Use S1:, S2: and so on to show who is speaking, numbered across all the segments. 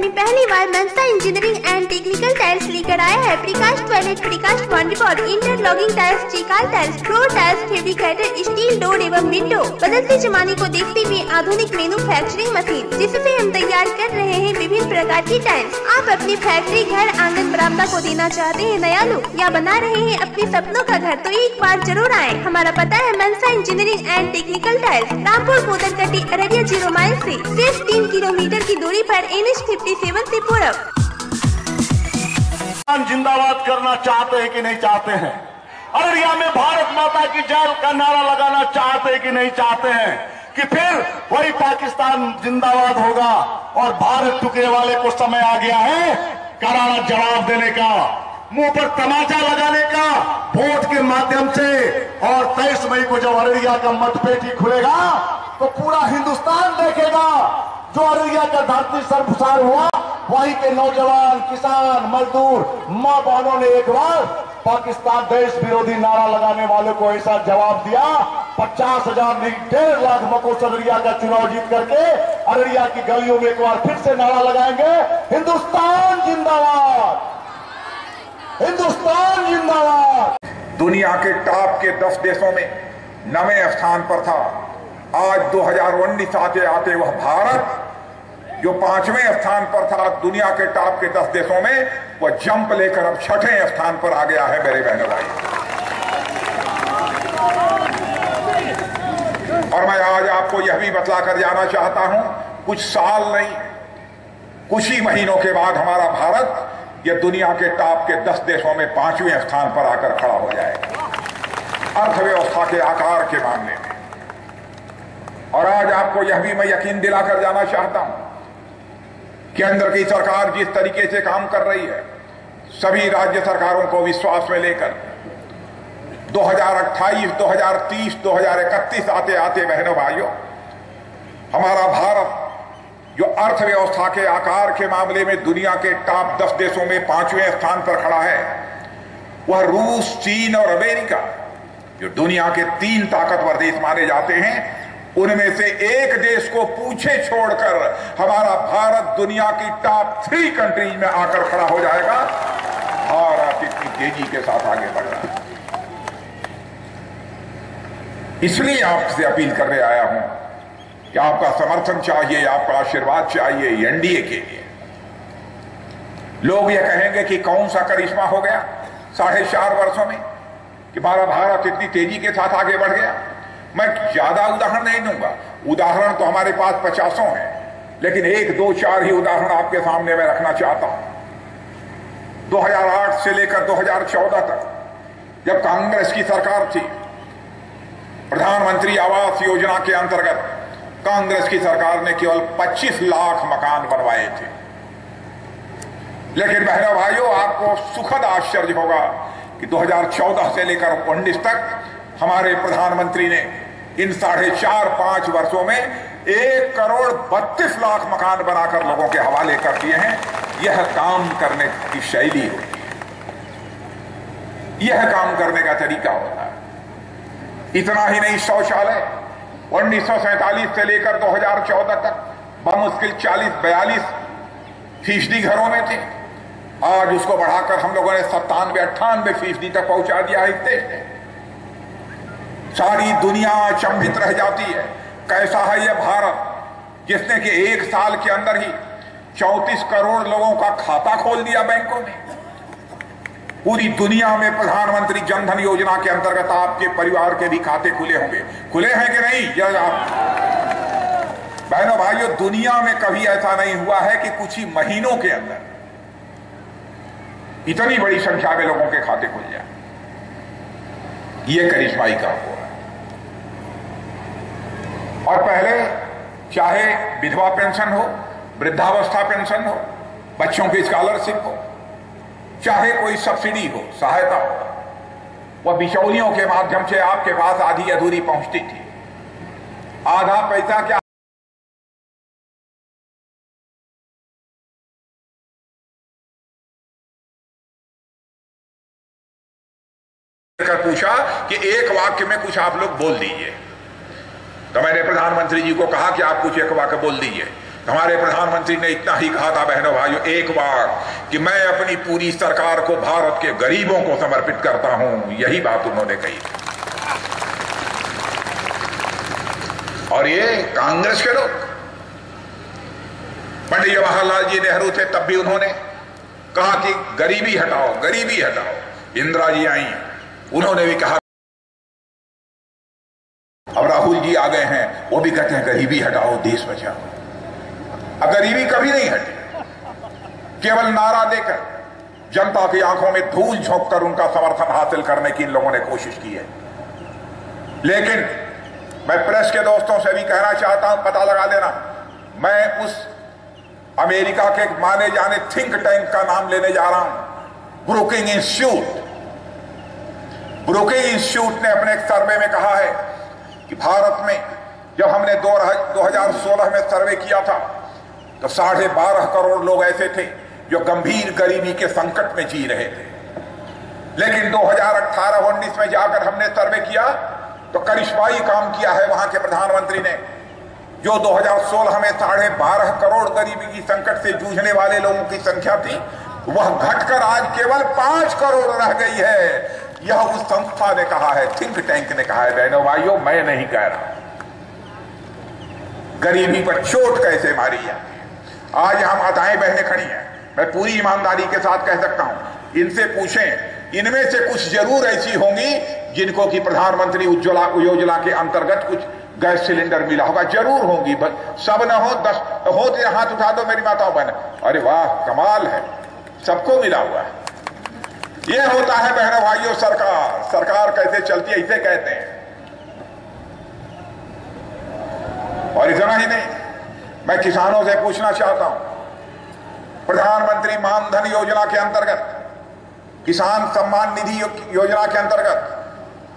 S1: में पहली बार Mansa engineering and technical tiles लेकर आया है precast toilet, precast boundary, interlocking tiles, चिकाल tiles, floor tiles, fabricated steel door एवं विंडो। बदलते जमाने को देखते हुए आधुनिक मैन्युफैक्चरिंग मशीन जिससे हम तैयार कर रहे हैं विभिन्न प्रकार की टाइल्स। आप अपनी फैक्ट्री, घर, आंगन, बरामदा को देना चाहते हैं नया लुक या बना रहे हैं अपने सपनों का घर, तो एक बार जरूर आए। हमारा पता है Mansa engineering and technical tiles, Rampur Modarkati, Araria 0 mile से सिर्फ 3 किलोमीटर की दूरी पर NH 57 से पूरब।
S2: जिंदाबाद करना चाहते हैं कि नहीं चाहते हैं? अररिया में भारत माता की जय का नारा लगाना चाहते हैं कि नहीं चाहते हैं? कि फिर वही पाकिस्तान जिंदाबाद होगा और भारत टुकड़े वाले को समय आ गया है करारा जवाब देने का, मुंह पर तमाचा लगाने का वोट के माध्यम से। और 23 मई को जब अररिया का मतपेटी खुलेगा तो पूरा हिंदुस्तान देखेगा जो अररिया का धरती सर्वसार हुआ, वहीं के नौजवान, किसान, मजदूर, मां बहनों ने एक बार पाकिस्तान देश विरोधी नारा लगाने वाले को ऐसा जवाब दिया। 50,000 नहीं 1.5 लाख मतों से अररिया का चुनाव जीत करके अररिया की गलियों में एक बार फिर से नारा लगाएंगे, हिंदुस्तान जिंदाबाद, हिंदुस्तान जिंदाबाद।
S3: दुनिया के टॉप के 10 देशों में 9वें स्थान पर था। आज 2019 आते आते वह भारत जो 5वें स्थान पर था दुनिया के टॉप के 10 देशों में, वह जंप लेकर अब 6ठे स्थान पर आ गया है मेरे बहनों भाई। और मैं आज आपको यह भी बतला कर जाना चाहता हूं, कुछ साल नहीं, कुछ ही महीनों के बाद हमारा भारत यह दुनिया के टॉप के 10 देशों में 5वें स्थान पर आकर खड़ा हो जाएगा अर्थव्यवस्था के आकार के मामले में। और आज आपको यह भी मैं यकीन दिलाकर जाना चाहता हूं, केंद्र की सरकार जिस तरीके से काम कर रही है, सभी राज्य सरकारों को विश्वास में लेकर 2028, 2030, 2031 आते आते बहनों भाइयों, हमारा भारत जो अर्थव्यवस्था के आकार के मामले में दुनिया के टॉप 10 देशों में 5वें स्थान पर खड़ा है, वह रूस, चीन और अमेरिका जो दुनिया के 3 ताकतवर देश माने जाते हैं, उनमें से एक देश को पीछे छोड़कर हमारा भारत दुनिया की टॉप 3 कंट्रीज में आकर खड़ा हो जाएगा। भारत इतनी तेजी के साथ आगे बढ़ रहा है। इसलिए आपसे अपील करने आया हूं कि आपका समर्थन चाहिए, आपका आशीर्वाद चाहिए एनडीए के लिए। लोग यह कहेंगे कि कौन सा करिश्मा हो गया 4.5 वर्षों में कि हमारा भारत इतनी तेजी के साथ आगे बढ़ गया। मैं ज्यादा उदाहरण नहीं दूंगा, उदाहरण तो हमारे पास 50 हैं, लेकिन 1, 2, 4 ही उदाहरण आपके सामने मैं रखना चाहता हूं। 2008 से लेकर 2014 तक जब कांग्रेस की सरकार थी, प्रधानमंत्री आवास योजना के अंतर्गत कांग्रेस की सरकार ने केवल 25 लाख मकान बनवाए थे। लेकिन बहनों भाइयों, आपको सुखद आश्चर्य होगा कि 2014 से लेकर 19 तक हमारे प्रधानमंत्री ने इन 4.5-5 वर्षों में 1 करोड़ 32 लाख मकान बनाकर लोगों के हवाले कर दिए हैं। यह काम करने की शैली होती है, यह काम करने का तरीका होता है। इतना ही नहीं, शौचालय 1947 से लेकर 2014 तक बमुश्किल 40-42% घरों में थे। आज उसको बढ़ाकर हम लोगों ने 97-98% तक पहुंचा दिया है इस देश में। सारी दुनिया अचंभित रह जाती है, कैसा है यह भारत जिसने कि 1 साल के अंदर ही 34 करोड़ लोगों का खाता खोल दिया बैंकों में। पूरी दुनिया में प्रधानमंत्री जनधन योजना के अंतर्गत आपके परिवार के भी खाते खुले होंगे, खुले हैं कि नहीं? बहनों भाइयों, दुनिया में कभी ऐसा नहीं हुआ है कि कुछ ही महीनों के अंदर इतनी बड़ी संख्या में लोगों के खाते खुल जाए। यह करिश्माई काम हुआ। और पहले चाहे विधवा पेंशन हो, वृद्धावस्था पेंशन हो, बच्चों की स्कॉलरशिप हो, चाहे कोई सब्सिडी हो, सहायता हो, वह बिचौलियों के माध्यम से आपके पास आधी अधूरी पहुंचती थी। आधा पैसा क्या पूछा कि एक वाक्य में कुछ आप लोग बोल दीजिए, तो मैंने प्रधानमंत्री जी को कहा कि आप कुछ एक वाक्य बोल दीजिए। हमारे प्रधानमंत्री ने इतना ही कहा था बहनों भाइयों एक बार कि मैं अपनी पूरी सरकार को भारत के गरीबों को समर्पित करता हूं। यही बात उन्होंने कही। और ये कांग्रेस के लोग, पंडित जवाहरलाल जी नेहरू थे तब भी उन्होंने कहा कि गरीबी हटाओ, गरीबी हटाओ। इंदिरा जी आई, उन्होंने भी कहा। अब राहुल जी आ गए हैं, वो भी कहते हैं गरीबी हटाओ, देश बचाओ। अब गरीबी कभी नहीं हटी, केवल नारा देकर जनता की आंखों में धूल झोंककर उनका समर्थन हासिल करने की इन लोगों ने कोशिश की है। लेकिन मैं प्रेस के दोस्तों से भी कहना चाहता हूं, पता लगा लेना, मैं उस अमेरिका के माने जाने थिंक टैंक का नाम लेने जा रहा हूं, ब्रुकिंग इंस्टीट्यूट। ब्रुकिंग इंस्टीट्यूट ने अपने एक सर्वे में कहा है कि भारत में जब हमने 2016 में सर्वे किया था तो 12.5 करोड़ लोग ऐसे थे जो गंभीर गरीबी के संकट में जी रहे थे। लेकिन 2018-19 में जाकर हमने सर्वे किया तो करिश्माई काम किया है वहां के प्रधानमंत्री ने। जो 2016 में 12.5 करोड़ गरीबी की संकट से जूझने वाले लोगों की संख्या थी, वह घटकर आज केवल 5 करोड़ रह गई है। यह उस संस्था ने कहा है, थिंक टैंक ने कहा है। बहनों भाइयों, मैं नहीं कह रहा। गरीबी पर चोट कैसे मारी जाती है। आज यहां माताएं बहनें खड़ी हैं, मैं पूरी ईमानदारी के साथ कह सकता हूं, इनसे पूछें, इनमें से कुछ जरूर ऐसी होंगी जिनको कि प्रधानमंत्री उज्ज्वला योजना के अंतर्गत कुछ गैस सिलेंडर मिला होगा, जरूर होंगी। सब न हो, 10 हो तो हाथ उठा दो मेरी माताओं बहन। अरे वाह, कमाल है, सबको मिला हुआ है। यह होता है बहनों भाइयों सरकार। सरकार कैसे चलती है इसे कहते हैं। और इतना ही नहीं, मैं किसानों से पूछना चाहता हूं, प्रधानमंत्री मानधन योजना के अंतर्गत, किसान सम्मान निधि योजना के अंतर्गत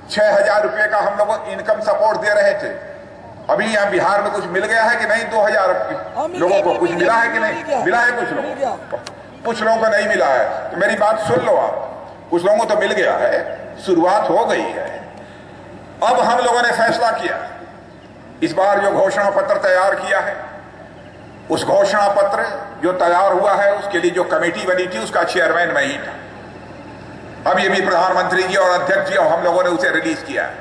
S3: 6,000 रुपए का हम लोग इनकम सपोर्ट दे रहे थे। अभी यहां बिहार में कुछ मिल गया है कि नहीं? 2,000 लोगों को कुछ मिला है कि नहीं? मिला है कुछ लोगों को नहीं मिला है। तो मेरी बात सुन लो आप, कुछ लोगों को तो मिल गया है, शुरुआत हो गई है। अब हम लोगों ने फैसला किया, इस बार जो घोषणा पत्र तैयार किया है, उस घोषणा पत्र जो तैयार हुआ है उसके लिए जो कमेटी बनी थी उसका चेयरमैन मैं ही था। अब ये भी प्रधानमंत्री जी और अध्यक्ष जी और हम लोगों ने उसे रिलीज किया है।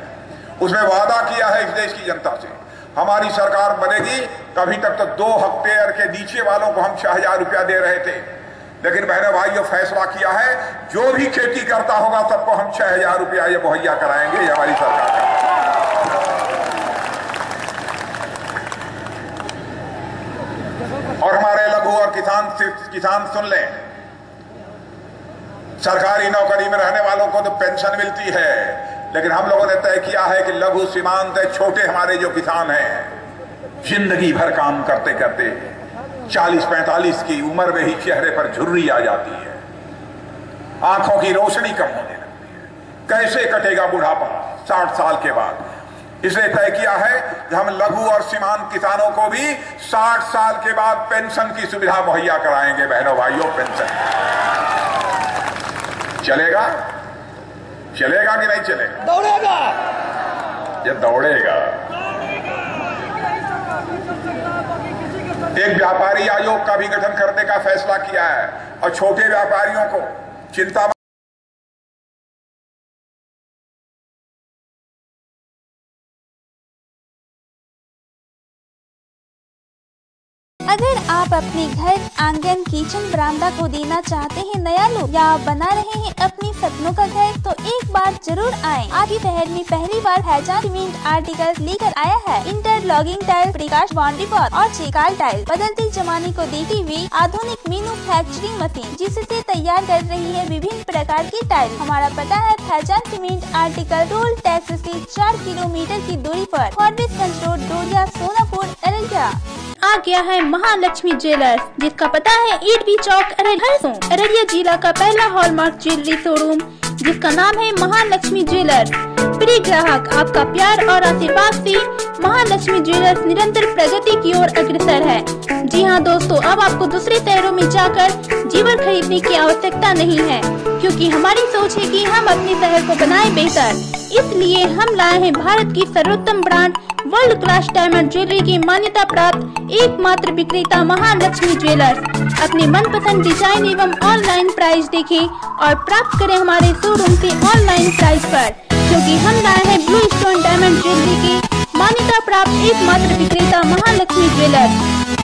S3: उसमें वादा किया है इस देश की जनता से, हमारी सरकार बनेगी, कभी तक तो 2 हेक्टेयर के नीचे वालों को हम 6,000 रुपया दे रहे थे। लेकिन बहनों भाइयों, फैसला किया है जो भी खेती करता होगा सबको हम 6,000 रुपया ये मुहैया कराएंगे। ये हमारी सरकार का। और हमारे लघु और किसान सुन लें, सरकारी नौकरी में रहने वालों को तो पेंशन मिलती है, लेकिन हम लोगों ने तय किया है कि लघु सीमांत छोटे हमारे जो किसान हैं, जिंदगी भर काम करते करते 40-45 की उम्र में ही चेहरे पर झुर्री आ जाती है, आंखों की रोशनी कम होने लगती है। कैसे कटेगा बुढ़ापा 60 साल के बाद? इसलिए तय किया है कि हम लघु और सीमांत किसानों को भी 60 साल के बाद पेंशन की सुविधा मुहैया कराएंगे। बहनों भाइयों, पेंशन चलेगा? चलेगा कि नहीं चलेगा?
S4: दौड़ेगा,
S3: ये दौड़ेगा। एक व्यापारी आयोग का भी गठन करने का फैसला किया है और छोटे व्यापारियों को चिंता
S1: अगर आप अपने घर, आंगन, किचन, बरामदा को देना चाहते हैं नया लुक, या बना रहे हैं अपने सपनों का घर, तो एक बार जरूर आएं। आज की शहर में पहली बार फैजान सीमेंट आर्टिकल्स लेकर आया है। Interlocking tile, precast boundary wall और चिकाल टाइल। बदलते जमाने को देखते हुए आधुनिक मैन्युफैक्चरिंग मशीन जिससे तैयार कर रही है विभिन्न प्रकार की टाइल। हमारा पता है Faizan cement article, toll tax से 4 किलोमीटर की दूरी पर, फॉरबिसगंज रोड, डोरिया, सोनापुर, अररिया। आ गया है महालक्ष्मी ज्वेलर्स, जिसका पता है ईटवी चौक, अररिया जिला का पहला हॉलमार्क ज्वेलरी शोरूम, जिसका नाम है महालक्ष्मी ज्वेलर्स। प्रिय ग्राहक, आपका प्यार और आशीर्वाद से महालक्ष्मी ज्वेलर्स निरंतर प्रगति की ओर अग्रसर है। जी हाँ दोस्तों, अब आपको दूसरे शहरों में जाकर जीवन खरीदने की आवश्यकता नहीं है, क्योंकि हमारी सोच है कि हम अपने शहर को बनाए बेहतर। इसलिए हम लाए हैं भारत की सर्वोत्तम brand
S4: world class diamond jewellery की मान्यता प्राप्त एकमात्र विक्रेता महालक्ष्मी ज्वेलर्स। अपने मनपसंद डिजाइन एवं ऑनलाइन प्राइस देखें और प्राप्त करें हमारे शोरूम से ऑनलाइन प्राइस पर, क्योंकि हम लाए हैं ब्लू स्टोन डायमंड ज्वेलरी की मान्यता प्राप्त एकमात्र विक्रेता महालक्ष्मी ज्वेलर्स।